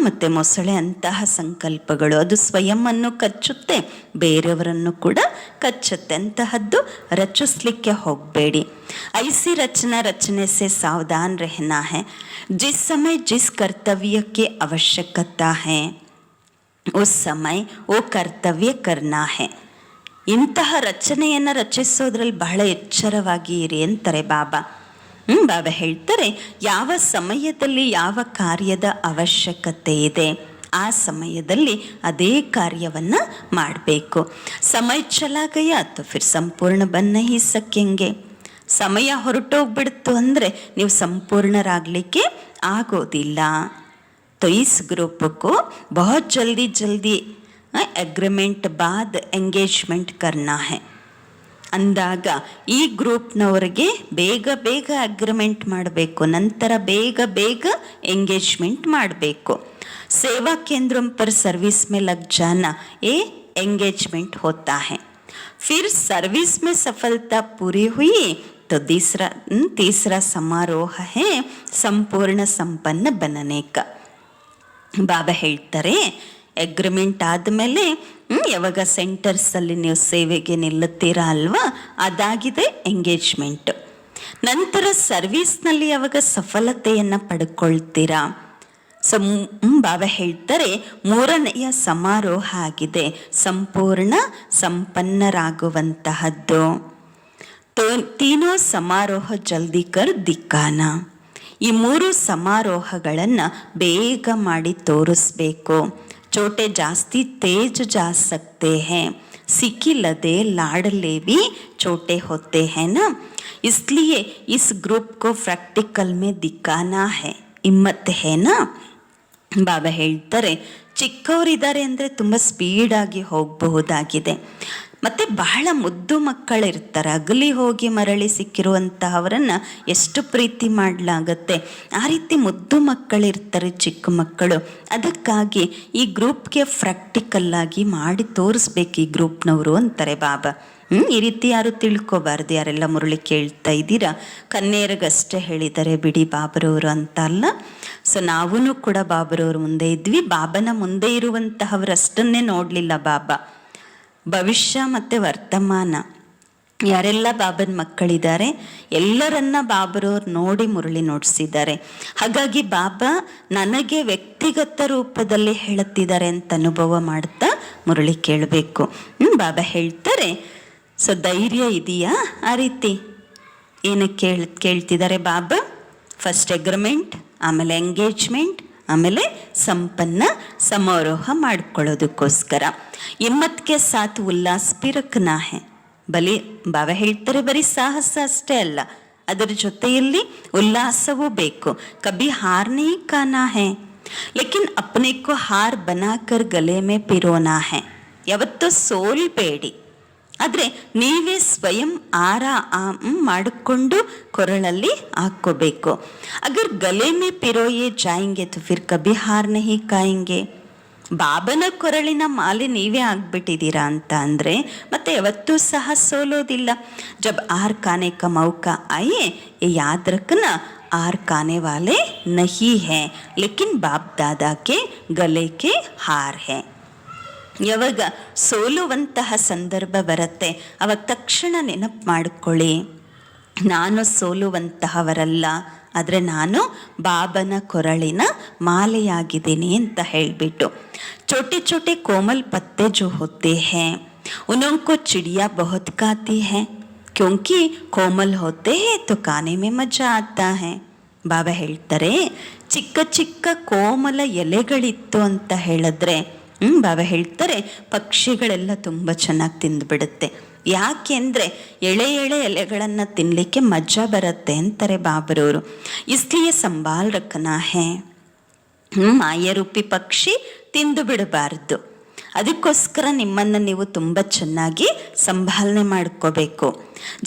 ಮತ್ತು ಮೊಸಳೆ ಅಂತಹ ಸಂಕಲ್ಪಗಳು ಅದು ಸ್ವಯಂವನ್ನು ಕಚ್ಚುತ್ತೆ, ಬೇರೆಯವರನ್ನು ಕೂಡ ಕಚ್ಚುತ್ತೆ. ಅಂತಹದ್ದು ರಚಿಸ್ಲಿಕ್ಕೆ ಹೋಗಬೇಡಿ. ಐಸಿ ರಚನಾ ರಚನೆ ಸೆ ಸಾವಧಾನ್ रहना है. जिस समय जिस कर्तव्य की आवश्यकता है उस समय वो ಕರ್ತವ್ಯ करना है. ಇಂತಹ ರಚನೆಯನ್ನು ರಚಿಸೋದ್ರಲ್ಲಿ ಬಹಳ ಎಚ್ಚರವಾಗಿ ಇರಿ ಅಂತಾರೆ ಬಾಬಾ. ಬಾಬಾ ಹೇಳ್ತಾರೆ ಯಾವ ಸಮಯದಲ್ಲಿ ಯಾವ ಕಾರ್ಯದ ಅವಶ್ಯಕತೆ ಇದೆ ಆ ಸಮಯದಲ್ಲಿ ಅದೇ ಕಾರ್ಯವನ್ನು ಮಾಡಬೇಕು. ಸಮಯ ಚಲಾ ಗಯಾ ತೋ ಫಿರ್ ಸಂಪೂರ್ಣ ಬನ್ ನಹೀ ಸಕೆಂಗೆ. ಸಮಯ ಹೊರಟೋಗ್ಬಿಡ್ತು ಅಂದರೆ ನೀವು ಸಂಪೂರ್ಣರಾಗಲಿಕ್ಕೆ ಆಗೋದಿಲ್ಲ. तो इस ग्रुप को बहुत जल्दी जल्दी एग्रीमेंट बाद ಎಂಗೇಜ್ಮೆಂಟ್ करना है ಅಂದಾಗ ಈ ಗ್ರೂಪ್ನವ್ರಿಗೆ ಬೇಗ ಬೇಗ ಅಗ್ರಿಮೆಂಟ್ ಮಾಡಬೇಕು, ನಂತರ ಬೇಗ ಬೇಗ ಎಂಗೇಜ್ಮೆಂಟ್ ಮಾಡಬೇಕು. ಸೇವಾ ಕೇಂದ್ರ ಪರ್ ಸರ್ವಿಸ್ ಮೇ ಲಗ್ ಜಾನಾ, ಏ एंगेजमेंट होता है। फिर सर्विस में सफलता पूरी हुई तो तीसरा समारोह है ಸಂಪೂರ್ಣ ಸಂಪನ್ನ बनने का। ಬಾಬಾ ಹೇಳ್ತಾರೆ ಅಗ್ರಿಮೆಂಟ್ ಆದಮೇಲೆ ಯಾವಾಗ ಸೆಂಟರ್ಸಲ್ಲಿ ನೀವು ಸೇವೆಗೆ ನಿಲ್ಲುತ್ತೀರಾ ಅಲ್ವಾ, ಅದಾಗಿದೆ ಎಂಗೇಜ್ಮೆಂಟ್. ನಂತರ ಸರ್ವಿಸ್ನಲ್ಲಿ ಯಾವಾಗ ಸಫಲತೆಯನ್ನು ಪಡ್ಕೊಳ್ತೀರಾ. ಸೊ ಬಾಬಾ ಹೇಳ್ತಾರೆ ಮೂರನೆಯ ಸಮಾರೋಹ ಆಗಿದೆ ಸಂಪೂರ್ಣ ಸಂಪನ್ನರಾಗುವಂತಹದ್ದು. ತೀನೋ ಸಮಾರೋಹ ಜಲ್ದಿ ಕರ್ ದಿಕ್ಕಾನ. ಈ ಮೂರು ಸಮಾರೋಹಗಳನ್ನು ಬೇಗ ಮಾಡಿ ತೋರಿಸ್ಬೇಕು. ಚೋಟೆ ಜಾಸ್ತಿ ತೇಜ್ ಜಾ ಸಕ್ತೆ ಹೈ, ಸಿಕ್ಕಿಲ್ಲದೆ लाडले भी छोटे होते हैं ना, इसलिए इस ग्रुप को प्रैक्टिकल में दिखाना है, ಹಿಮ್ಮತ್ है ना. ಬಾಬಾ ಹೇಳ್ತಾರೆ ಚಿಕ್ಕವರಿದ್ದಾರೆ ಅಂದರೆ ತುಂಬ ಸ್ಪೀಡಾಗಿ ಹೋಗಬಹುದಾಗಿದೆ. ಮತ್ತು ಬಹಳ ಮುದ್ದು ಮಕ್ಕಳಿರ್ತಾರೆ, ಅಗಲಿ ಹೋಗಿ ಮರಳಿ ಸಿಕ್ಕಿರುವಂತಹವರನ್ನು ಎಷ್ಟು ಪ್ರೀತಿ ಮಾಡಲಾಗತ್ತೆ. ಆ ರೀತಿ ಮುದ್ದು ಮಕ್ಕಳಿರ್ತಾರೆ, ಚಿಕ್ಕ ಮಕ್ಕಳು. ಅದಕ್ಕಾಗಿ ಈ ಗ್ರೂಪ್ಗೆ ಪ್ರಾಕ್ಟಿಕಲ್ಲಾಗಿ ಮಾಡಿ ತೋರಿಸ್ಬೇಕು ಈ ಗ್ರೂಪ್ನವರು ಅಂತಾರೆ ಬಾಬಾ. ಈ ರೀತಿ ಯಾರು ತಿಳ್ಕೊಬಾರ್ದು. ಯಾರೆಲ್ಲ ಮುರಳಿ ಕೇಳ್ತಾ ಇದ್ದೀರಾ, ಕನ್ಯರಿಗಷ್ಟೇ ಹೇಳಿದ್ದಾರೆ ಬಿಡಿ ಬಾಬರವರು ಅಂತ ಅಲ್ಲ. ಸೊ ನಾವೂ ಕೂಡ ಬಾಬರವ್ರ ಮುಂದೆ ಇದ್ವಿ. ಬಾಬನ ಮುಂದೆ ಇರುವಂತಹವರಷ್ಟನ್ನೇ ನೋಡಲಿಲ್ಲ ಬಾಬಾ. ಭವಿಷ್ಯ ಮತ್ತು ವರ್ತಮಾನ ಯಾರೆಲ್ಲ ಬಾಬನ ಮಕ್ಕಳಿದ್ದಾರೆ ಎಲ್ಲರನ್ನ ಬಾಬರವ್ರು ನೋಡಿ ಮುರಳಿ ನೋಡಿಸಿದ್ದಾರೆ. ಹಾಗಾಗಿ ಬಾಬಾ ನನಗೆ ವ್ಯಕ್ತಿಗತ ರೂಪದಲ್ಲಿ ಹೇಳುತ್ತಿದ್ದಾರೆ ಅಂತ ಅನುಭವ ಮಾಡ್ತಾ ಮುರಳಿ ಕೇಳಬೇಕು. ಬಾಬಾ ಹೇಳ್ತಾರೆ ಸೊ ಧೈರ್ಯ ಇದೆಯಾ ಆ ರೀತಿ ಏನಕ್ಕೆ ಕೇಳ್ತಿದ್ದಾರೆ ಬಾಬಾ. ಫಸ್ಟ್ ಅಗ್ರಿಮೆಂಟ್, ಆಮೇಲೆ ಎಂಗೇಜ್ಮೆಂಟ್, ಆಮೇಲೆ ಸಂಪನ್ನ ಸಮಾರೋಹ ಮಾಡ್ಕೊಳ್ಳೋದಕ್ಕೋಸ್ಕರ. ಹಿಮ್ಮತ್ಗೆ ಸಾಥ್ ಉಲ್ಲಾಸ್ ಭಿ ರಖನಾ ಹೈ. ಬಲಿ ಬಾಬಾ ಹೇಳ್ತಾರೆ ಬರೀ ಸಾಹಸ ಅಷ್ಟೇ ಅಲ್ಲ, ಅದರ ಜೊತೆಯಲ್ಲಿ ಉಲ್ಲಾಸವೂ ಬೇಕು. ಕಭಿ ಹಾರ್ ನಹೀ ಖಾನಾ ಹೈ ಲೇಕಿನ್ ಅಪ್ನೆ ಕೋ ಹಾರ್ ಬನಾಕರ್ ಗಲೆ ಮೇ ಪಿರೋನಾ ಹೈ. ಯಾವತ್ತೂ ಸೋಲ್ಬೇಡಿ, ಆದರೆ ನೀವೇ ಸ್ವಯಂ ಮಾಡಿಕೊಂಡು ಕೊರಳಲ್ಲಿ ಹಾಕ್ಕೋಬೇಕು. ಅಗರ್ ಗಲೆ ಮೇ ಪಿರೋಯೇ ಜಾಯಿಂಗೆ ತೋ ಫಿರ್ ಕಭಿ ಹಾರ್ ನಹೀ ಖಾಯೆಂಗೆ. ಬಾಬನ ಕೊರಳಿನ ಮಾಲೆ ನೀವೇ ಆಗ್ಬಿಟ್ಟಿದ್ದೀರಾ ಅಂತ ಅಂದರೆ ಮತ್ತೆ ಯಾವತ್ತೂ ಸಹ ಸೋಲೋದಿಲ್ಲ. ಜಬ್ ಆರ್ ಖಾನೆ ಕ ಮೌಕಾ ಆಯೆ ಯಾದ್ ರಖನಾ ಆರ್ ಖಾನೆ ವಾಲೆ ನಹೀ ಹೈ ಲೇಕಿನ್ ಬಾಪ್ ದಾದಾ ಕೆ ಗಲೆ ಕೆ ಹಾರ್ ಹೈ. ಯಾವಾಗ ಸೋಲುವಂತಹ ಸಂದರ್ಭ ಬರುತ್ತೆ ಅವಾಗ ತಕ್ಷಣ ನೆನಪು ಮಾಡಿಕೊಳ್ಳಿ, ನಾನು ಸೋಲುವಂತಹವರಲ್ಲ, ಆದರೆ ನಾನು ಬಾಬನ ಕೊರಳಿನ ಮಾಲೆಯಾಗಿದ್ದೀನಿ ಅಂತ ಹೇಳಿಬಿಟ್ಟು. छोटे छोटे कोमल पत्ते जो होते हैं उनको चिड़िया बहुत खाती है क्योंकि कोमल होते हैं तो खाने में मजा आता है. ಬಾಬಾ ಹೇಳ್ತಾರೆ ಚಿಕ್ಕ ಚಿಕ್ಕ ಕೋಮಲ ಎಲೆಗಳಿತ್ತು ಅಂತ ಹೇಳಿದ್ರೆ ಬಾಬಾ ಹೇಳ್ತಾರೆ ಪಕ್ಷಿಗಳೆಲ್ಲ ತುಂಬ ಚೆನ್ನಾಗಿ ತಿಂದುಬಿಡುತ್ತೆ. ಯಾಕೆಂದರೆ ಎಳೆ ಎಳೆ ಎಲೆಗಳನ್ನು ತಿನ್ನಲಿಕ್ಕೆ ಮಜಾ ಬರುತ್ತೆ ಅಂತಾರೆ ಬಾಬರವರು. ಇಸ್ಲಿಯೇ ಸಂಭಾಲ್ ರಖನಾ ಹೈ. ಮಾಯರೂಪಿ ಪಕ್ಷಿ ತಿಂದು ಬಿಡಬಾರ್ದು. ಅದಕ್ಕೋಸ್ಕರ ನಿಮ್ಮನ್ನು ನೀವು ತುಂಬ ಚೆನ್ನಾಗಿ ಸಂಭಾಲನೆ ಮಾಡ್ಕೋಬೇಕು.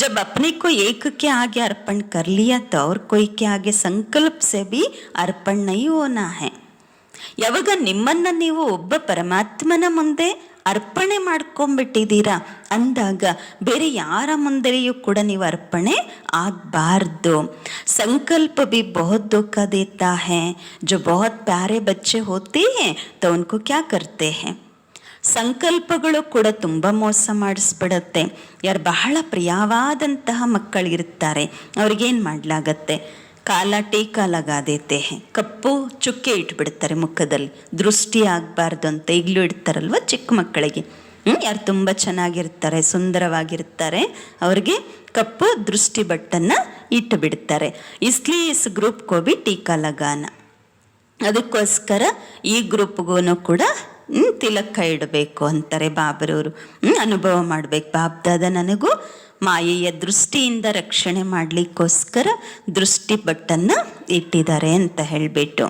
जब अपने को एक के आगे अर्पण कर लिया तो और कोई के आगे संकल्प से भी अर्पण नहीं होना है. ಯಾವಾಗ ನಿಮ್ಮನ್ನು ನೀವು ಒಬ್ಬ ಪರಮಾತ್ಮನ ಮುಂದೆ ಅರ್ಪಣೆ ಮಾಡ್ಕೊಂಡ್ಬಿಟ್ಟಿದ್ದೀರಾ ಅಂದಾಗ ಬೇರೆ ಯಾರ ಮುಂದೆಯೂ ಕೂಡ ನೀವು ಅರ್ಪಣೆ ಆಗಬಾರ್ದು. ಸಂಕಲ್ಪ भी बहुत धोखा देता है. जो बहुत प्यारे बच्चे होते हैं तो उनको क्या करते हैं. ಸಂಕಲ್ಪಗಳು ಕೂಡ ತುಂಬ ಮೋಸ ಮಾಡಿಸ್ಬಿಡುತ್ತೆ. ಯಾರು ಬಹಳ ಪ್ರಿಯವಾದಂತಹ ಮಕ್ಕಳಿರ್ತಾರೆ ಅವ್ರಿಗೇನು ಮಾಡಲಾಗತ್ತೆ, ಕಾಲ ಟೀಕಾ ಲಗಾ ದೇತೆ ಹೈ, ಕಪ್ಪು ಚುಕ್ಕೆ ಇಟ್ಬಿಡ್ತಾರೆ ಮುಖದಲ್ಲಿ, ದೃಷ್ಟಿ ಆಗಬಾರ್ದು ಅಂತ ಈಗಲೂ ಇಡ್ತಾರಲ್ವ ಚಿಕ್ಕ ಮಕ್ಕಳಿಗೆ. ಯಾರು ತುಂಬ ಚೆನ್ನಾಗಿರ್ತಾರೆ ಸುಂದರವಾಗಿರ್ತಾರೆ ಅವ್ರಿಗೆ ಕಪ್ಪು ದೃಷ್ಟಿ ಬಟ್ಟನ್ನು ಇಟ್ಟು ಬಿಡ್ತಾರೆ. ಇಸ್ಲಿಯೇ ಇಸ್ ಗ್ರೂಪ್ ಕೋ ಭಿ ಟೀಕಾ ಲಗಾನ. ಅದಕ್ಕೋಸ್ಕರ ಈ ಗ್ರೂಪ್ಗೂ ಕೂಡ ತಿಲಕ ಇಡಬೇಕು ಅಂತಾರೆ ಬಾಬರವರು. ಅನುಭವ ಮಾಡಬೇಕು, ಬಾಬ್ದಾದ ನನಗೂ ಮಾಯೆಯ ದೃಷ್ಟಿಯಿಂದ ರಕ್ಷಣೆ ಮಾಡಲಿಕ್ಕೋಸ್ಕರ ದೃಷ್ಟಿ ಬಟ್ಟನ್ನು ಇಟ್ಟಿದ್ದಾರೆ ಅಂತ ಹೇಳಿಬಿಟ್ಟು.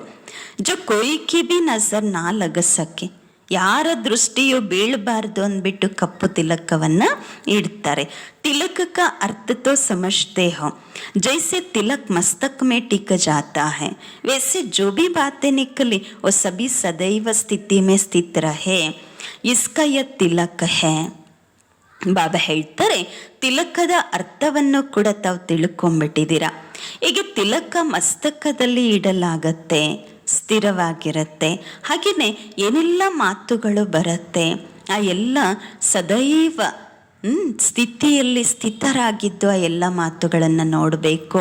ಜೊ ಕೊಯ್ಕಿ ಬಿ ನಜರ್ ನಾ ಲಗಸಕ್ಕೆ, ಯಾರ ದೃಷ್ಟಿಯು ಬೀಳಬಾರ್ದು ಅಂದ್ಬಿಟ್ಟು ಕಪ್ಪು ತಿಲಕವನ್ನು ಇಡ್ತಾರೆ. तिलक का अर्थ तो समझते हो, जैसे तिलक मस्तक में टिक जाता है वैसे जो भी बातें निकली वो सभी सदैव स्थिति में स्थित रहे. ಇಸ್ಕಾ ಯ ತಿಲಕ್ ಹೇ. ಬಾಬಾ ಹೇಳ್ತಾರೆ ತಿಲಕದ ಅರ್ಥವನ್ನು ಕೂಡ ತಾವು ತಿಳ್ಕೊಂಬಿಟ್ಟಿದ್ದೀರಾ. ಹೀಗೆ ತಿಲಕ ಮಸ್ತಕದಲ್ಲಿ ಇಡಲಾಗತ್ತೆ, ಸ್ಥಿರವಾಗಿರುತ್ತೆ. ಹಾಗೆಯೇ ಏನೆಲ್ಲ ಮಾತುಗಳು ಬರುತ್ತೆ ಆ ಎಲ್ಲ ಸದೈವ ಸ್ಥಿತಿಯಲ್ಲಿ ಸ್ಥಿತರಾಗಿದ್ದು ಆ ಎಲ್ಲ ಮಾತುಗಳನ್ನು ನೋಡಬೇಕು.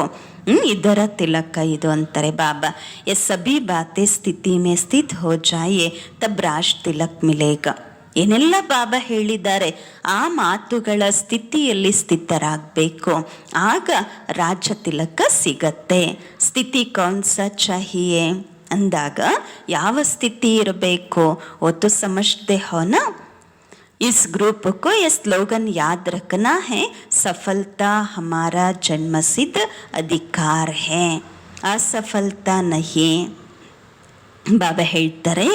ಇದರ ತಿಲಕ ಇದು ಅಂತಾರೆ ಬಾಬಾ. ಎ ಸಭಿ ಬಾತೆ ಸ್ಥಿತಿ ಮೇ ಸ್ಥಿತ್ ಹೋ ಜಾಯೆ ತಬ್ ರಾಜ್ ತಿಲಕ್ ಮಿಲೇಗ. ಏನೆಲ್ಲ ಬಾಬಾ ಹೇಳಿದ್ದಾರೆ ಆ ಮಾತುಗಳ ಸ್ಥಿತಿಯಲ್ಲಿ ಸ್ಥಿತರಾಗಬೇಕು, ಆಗ ರಾಜ ತಿಲಕ ಸಿಗತ್ತೆ. ಸ್ಥಿತಿ ಕೌನ್ಸ ಚಾಹಿಯೇ ಅಂದಾಗ ಯಾವ ಸ್ಥಿತಿ ಇರಬೇಕು ಒತ್ತು ಸಮಜ್ದೆ ಹೋನ. इस ग्रुप को ये स्लोगन याद रखना है, सफलता हमारा जन्मसिद्ध अधिकार है, असफलता नहीं. ಬಾಬಾ ಹೇಳ್ತಾರೆ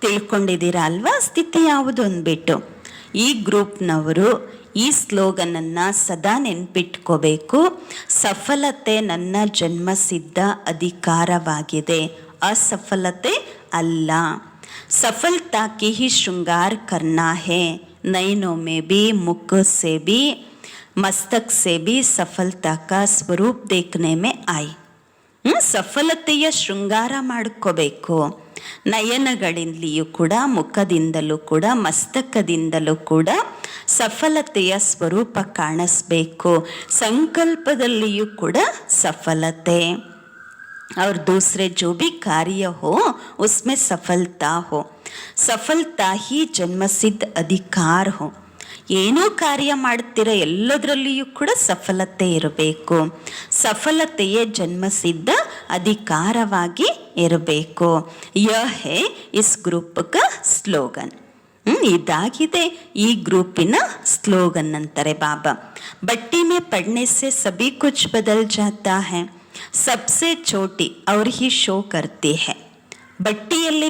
ತಿಳ್ಕೊಂಡಿದ್ದೀರಾ ಅಲ್ವಾ ಸ್ಥಿತಿ ಯಾವುದು ಅಂದ್ಬಿಟ್ಟು. ಈ ಗ್ರೂಪ್ನವರು ಈ ಸ್ಲೋಗನನ್ನು ಸದಾ ನೆನ್ಪಿಟ್ಕೋಬೇಕು. ಸಫಲತೆ ನನ್ನ ಜನ್ಮಸಿದ್ಧ ಅಧಿಕಾರವಾಗಿದೆ, असफलते ಅಲ್ಲ. सफलता की ही श्रृंगार करना है, नैनों में भी मुख से भी मस्तक से भी सफलता का स्वरूप देखने में आई. ಸಫಲತೆಯ ಶೃಂಗಾರ ಮಾಡ್ಕೋಬೇಕು. ನಯನಗಳಿಂದಲೂ ಕೂಡ, ಮುಖದಿಂದಲೂ ಕೂಡ, ಮಸ್ತಕದಿಂದಲೂ ಕೂಡ ಸಫಲತೆಯ ಸ್ವರೂಪ ಕಾಣಿಸ್ಬೇಕು. ಸಂಕಲ್ಪದಲ್ಲಿಯೂ ಕೂಡ ಸಫಲತೆ. और दूसरे जो भी कार्य हो उसमें सफलता हो. सफलता ही जन्मसिद्ध अधिकार हो. ಏನೋ ಕಾರ್ಯ ಮಾಡ್ತಿರೋ ಎಲ್ಲದರಲ್ಲಿಯೂ ಕೂಡ ಸಫಲತೆ ಇರಬೇಕು. ಸಫಲತೆಯೇ ಜನ್ಮಸಿದ್ಧ ಅಧಿಕಾರವಾಗಿ ಇರಬೇಕು. ಯಹ ಹೇ ಇಸ್ ಗ್ರೂಪ್ ಕ ಸ್ಲೋಗನ್. ಇದಾಗಿದೆ ಈ ಗ್ರೂಪಿನ ಸ್ಲೋಗನ್ ಅಂತಾರೆ ಬಾಬಾ. ಬಟ್ಟಿ ಮೇ ಪಡ್ನೆ ಸೆ ಸಭಿ ಕುಚ್ ಬದಲ್ ಜಾತಾ ಹೈ, ಸಬ್ಸೆ ಚೋಟಿ ಅವ್ರ ಹಿ ಶೋ ಕರ್ತಿ ಹೈ. ಬಟ್ಟಿಯಲ್ಲಿ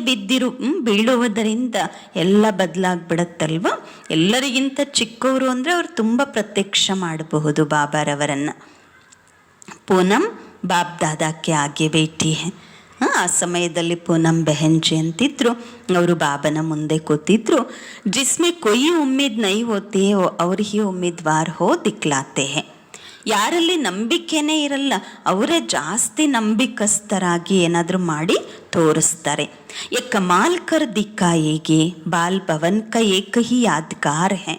ಬೀಳುವುದರಿಂದ ಎಲ್ಲ ಬದಲಾಗ್ಬಿಡತ್ತಲ್ವ. ಎಲ್ಲರಿಗಿಂತ ಚಿಕ್ಕವರು ಅಂದರೆ ಅವ್ರು ತುಂಬ ಪ್ರತ್ಯಕ್ಷ ಮಾಡಬಹುದು ಬಾಬಾರವರನ್ನು. ಪೂನಂ ಬಾಪ್ ದಾದಾಕ್ಕೆ ಆಗೆ ಬೇಟಿ ಹೈ. ಆ ಸಮಯದಲ್ಲಿ ಪೂನಂ ಬೆಹೆನ್ಜಿ ಅಂತಿದ್ರು, ಅವರು ಬಾಬನ ಮುಂದೆ ಕೂತಿದ್ರು. ಜಿಸ್ಮೆ ಕೊಯ್ ಉಮ್ಮೀದ್ ನೈ ಹೋತಿ ಹೋ ಅವ್ರ ಹಿ ಉಮ್ಮೀದ್ವಾರ್ ಹೋ ದಿಕ್ಲಾತೆ ಹೈ. ಯಾರಲ್ಲಿ ನಂಬಿಕೆನೇ ಇರಲ್ಲ ಅವರೇ ಜಾಸ್ತಿ ನಂಬಿಕಸ್ಥರಾಗಿ ಏನಾದರೂ ಮಾಡಿ ತೋರಿಸ್ತಾರೆ. ये कमाल कर दिखाएगी, बाल भवन का एक ही यादगार है,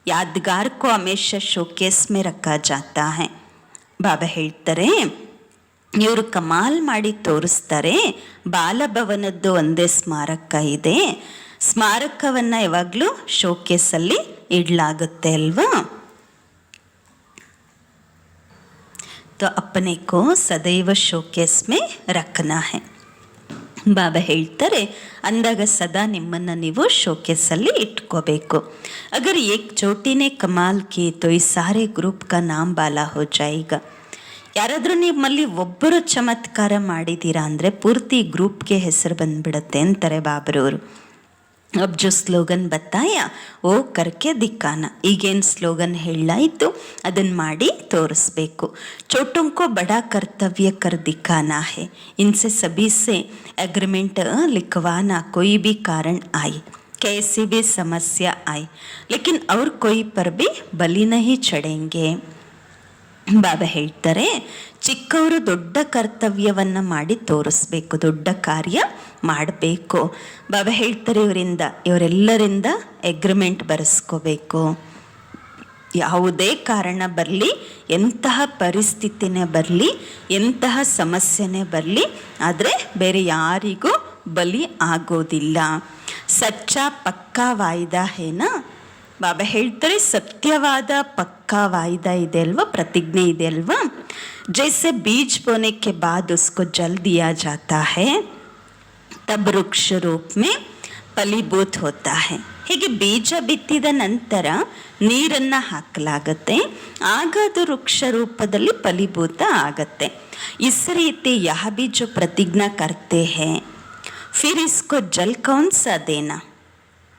यादगार को हमेशा शोकेस में रखा जाता है. ಬಾಬಾ ಹೇಳ್ತಾರೆ ಇವರು ಕಮಾಲ್ ಮಾಡಿ ತೋರಿಸ್ತಾರೆ. ಬಾಲಭವನದ್ದು ಒಂದೇ ಸ್ಮಾರಕ ಇದೆ, ಸ್ಮಾರಕವನ್ನು ಯಾವಾಗಲೂ ಶೋಕೇಸಲ್ಲಿ ಇಡಲಾಗುತ್ತೆ ಅಲ್ವಾ. तो अपने को सदैव शोकेस में रखना है. ಬಾಬಾ ಹೇಳ್ತಾರೆ ಅಂದಾಗ ಸದಾ ನಿಮ್ಮನ್ನು ನೀವು ಶೋಕೇಸಲ್ಲಿ ಇಟ್ಕೋಬೇಕು. ಅಗರ್ ಏಕ್ ಚೋಟಿನೇ ಕಮಾಲ್ ಕಿ ತೋ ಈ ಸಾರೆ ಗ್ರೂಪ್ ಕಾ ನಾಮ್ ಬಾಲಾ ಹೋ ಜಾಯೇಗಾ. ಯಾರಾದರೂ ನಿಮ್ಮಲ್ಲಿ ಒಬ್ಬರು ಚಮತ್ಕಾರ ಮಾಡಿದ್ದೀರಾ ಅಂದರೆ ಪೂರ್ತಿ ಗ್ರೂಪ್ಗೆ ಹೆಸರು ಬಂದ್ಬಿಡುತ್ತೆ ಅಂತಾರೆ ಬಾಬ್ರವರು. अब जो ಸ್ಲೋಗನ್ ಬತ್ತಾಯ ಓ ಕರ್ಕೆ ದಿಕ್ಕಾನ. ಈಗೇನು ಸ್ಲೋಗನ್ ಹೇಳಾಯಿತು ಅದನ್ನು ಮಾಡಿ ತೋರಿಸ್ಬೇಕು. ಚೋಟುಂಕೋ ಬಡಾ ಕರ್ತವ್ಯ ಕರ್ ದಿಕ್ಕಾನಾ ಹೇ, ಇನ್ಸೆ ಸಭಿ ಸೆ ಅಗ್ರಿಮೆಂಟ್ लिखवाना कोई भी कारण आई, कैसी भी समस्या आई, लेकिन और कोई पर भी बलि नहीं चढ़ेंगे. ಬಾಬಾ ಹೇಳ್ತಾರೆ ಚಿಕ್ಕವರು ದೊಡ್ಡ ಕರ್ತವ್ಯವನ್ನು ಮಾಡಿ ತೋರಿಸ್ಬೇಕು, ದೊಡ್ಡ ಕಾರ್ಯ ಮಾಡಬೇಕು. ಬಾಬಾ ಹೇಳ್ತಾರೆ ಇವರೆಲ್ಲರಿಂದ ಎಗ್ರಿಮೆಂಟ್ ಬರೆಸ್ಕೋಬೇಕು. ಯಾವುದೇ ಕಾರಣ ಬರಲಿ, ಎಂತಹ ಪರಿಸ್ಥಿತಿನೇ ಬರಲಿ, ಎಂತಹ ಸಮಸ್ಯೆನೇ ಬರಲಿ, ಆದರೆ ಬೇರೆ ಯಾರಿಗೂ ಬಲಿ ಆಗೋದಿಲ್ಲ. ಸಚ್ಚಾ ಪಕ್ಕಾ ವಾಯ್ದಾ ಹೇನಾ. ಬಾಬಾ ಹೇಳ್ತಾರೆ ಸತ್ಯವಾದ ಪಕ್ಕಾ ವಾಯ್ದಾ ಇದೆ ಅಲ್ವಾ, ಪ್ರತಿಜ್ಞೆ ಇದೆ ಅಲ್ವಾ. ಜೈಸೆ ಬೀಜ ಬೋನೆ ಕೆ ಬಾದ್ ಉಸ್ಕೋ ಜಲ್ ದಿಯಾ ಜಾತಾ ಹೈ, ತಬ್ ವೃಕ್ಷ ರೂಪ ಮೇ ಫಲೀಭೂತ ಹೋತಾ ಹೈ. ಹೀಗೆ ಬೀಜ ಬಿತ್ತಿದ ನಂತರ ನೀರನ್ನು ಹಾಕಲಾಗತ್ತೆ, ಆಗ ಅದು ವೃಕ್ಷ ರೂಪದಲ್ಲಿ ಫಲೀಭೂತ ಆಗತ್ತೆ. ಇಸ್ ರೀತಿ ಯಹ ಬಿ ಜೋ ಪ್ರತಿಜ್ಞಾ ಕರ್ತೆ ಹೈ, ಫಿರ್ ಇಸ್ಕೋ ಜಲ್ ಕೌನ್ ಸಾ ದೇನಾ.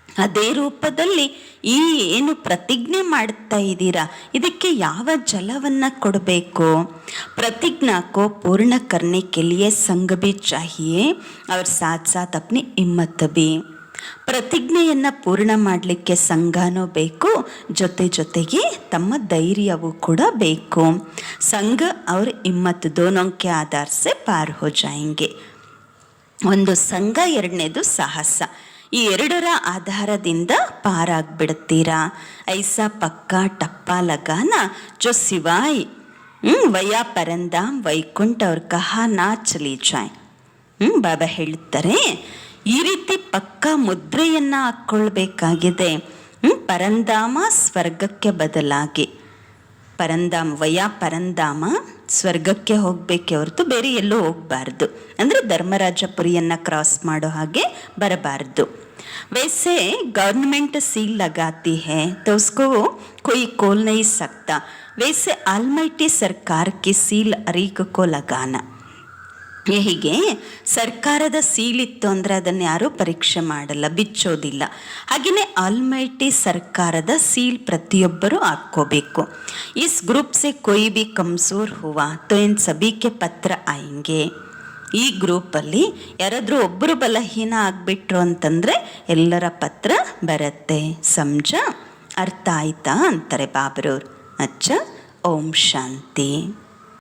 ಅದೇ ರೂಪದಲ್ಲಿ ಈ ಏನು ಪ್ರತಿಜ್ಞೆ ಮಾಡ್ತಾ ಇದ್ದೀರಾ ಇದಕ್ಕೆ ಯಾವ ಜಲವನ್ನು ಕೊಡಬೇಕು. प्रतिज्ञा को पूर्ण करने के लिए संग भी चाहिए और साथ साथ अपनी हिम्मत भी. ಪ್ರತಿಜ್ಞೆಯನ್ನು ಪೂರ್ಣ ಮಾಡಲಿಕ್ಕೆ ಸಂಘನೂ ಬೇಕು, ಜೊತೆ ಜೊತೆಗೆ ತಮ್ಮ ಧೈರ್ಯವೂ ಕೂಡ ಬೇಕು. ಸಂಘ और हिम्मत दोनों के आधार से पार हो जाएंगे. ಒಂದು ಸಂಘ, ಎರಡನೇದು ಸಾಹಸ. ಈ ಎರಡರ ಆಧಾರದಿಂದ ಪಾರಾಗ್ಬಿಡ್ತೀರಾ. ಐಸಾ ಪಕ್ಕಾ ಟಪ್ಪಾ ಲಗಾನ ಜೋ ಸಿವಾಯ್ ವಯಾ ಪರಂಧಾಮ್ ವೈಕುಂಠ ಅವ್ರ ಕಹಾ ನಾ ಚಲಿ ಜಾಯ್. ಬಾಬಾ ಹೇಳ್ತಾರೆ, ಈ ರೀತಿ ಪಕ್ಕಾ ಮುದ್ರೆಯನ್ನು ಹಾಕ್ಕೊಳ್ಬೇಕಾಗಿದೆ. ಪರಂಧಾಮ ಸ್ವರ್ಗಕ್ಕೆ ಬದಲಾಗಿ, ಪರಂಧಾಮ ವಯಾ ಪರಂಧಾಮ ಸ್ವರ್ಗಕ್ಕೆ ಹೋಗಬೇಕೆ ಹೊರತು ಬೇರೆ ಎಲ್ಲೂ ಹೋಗಬಾರ್ದು. ಅಂದರೆ ಧರ್ಮರಾಜಪುರಿಯನ್ನು ಕ್ರಾಸ್ ಮಾಡೋ ಹಾಗೆ ಬರಬಾರ್ದು. वैसे गवर्नमेंट सील लगाती है तो उसको कोई खोल नहीं सकता. वैसे आलमाइटी सरकार की सील अरीक को लगाना. ಹೀಗೆ ಸರ್ಕಾರದ ಸೀಲಿತ್ತು ಅಂದರೆ ಅದನ್ನು ಯಾರೂ ಪರೀಕ್ಷೆ ಮಾಡಲ್ಲ, ಬಿಚ್ಚೋದಿಲ್ಲ. ಹಾಗೆಯೇ ಆಲ್ಮೈಟಿ ಸರ್ಕಾರದ ಸೀಲ್ ಪ್ರತಿಯೊಬ್ಬರೂ ಹಾಕ್ಕೋಬೇಕು. ಇಸ್ ಗ್ರೂಪ್ ಸೆ ಕೊಯ್ ಬಿ ಕಮ್ಸೋರ್ ಹುವಾ ತೋ ಇನ್ ಸಭಿಕೆ ಪತ್ರ ಆಯಂಗೆ. ಈ ಗ್ರೂಪಲ್ಲಿ ಯಾರಾದರೂ ಒಬ್ಬರು ಬಲಹೀನ ಆಗಿಬಿಟ್ರು ಅಂತಂದರೆ ಎಲ್ಲರ ಪತ್ರ ಬರುತ್ತೆ. ಸಮಜ, ಅರ್ಥ ಆಯ್ತಾ ಅಂತಾರೆ ಬಾಬ್ರವ್ರು. ಅಚ್ಚ, ಓಂ ಶಾಂತಿ.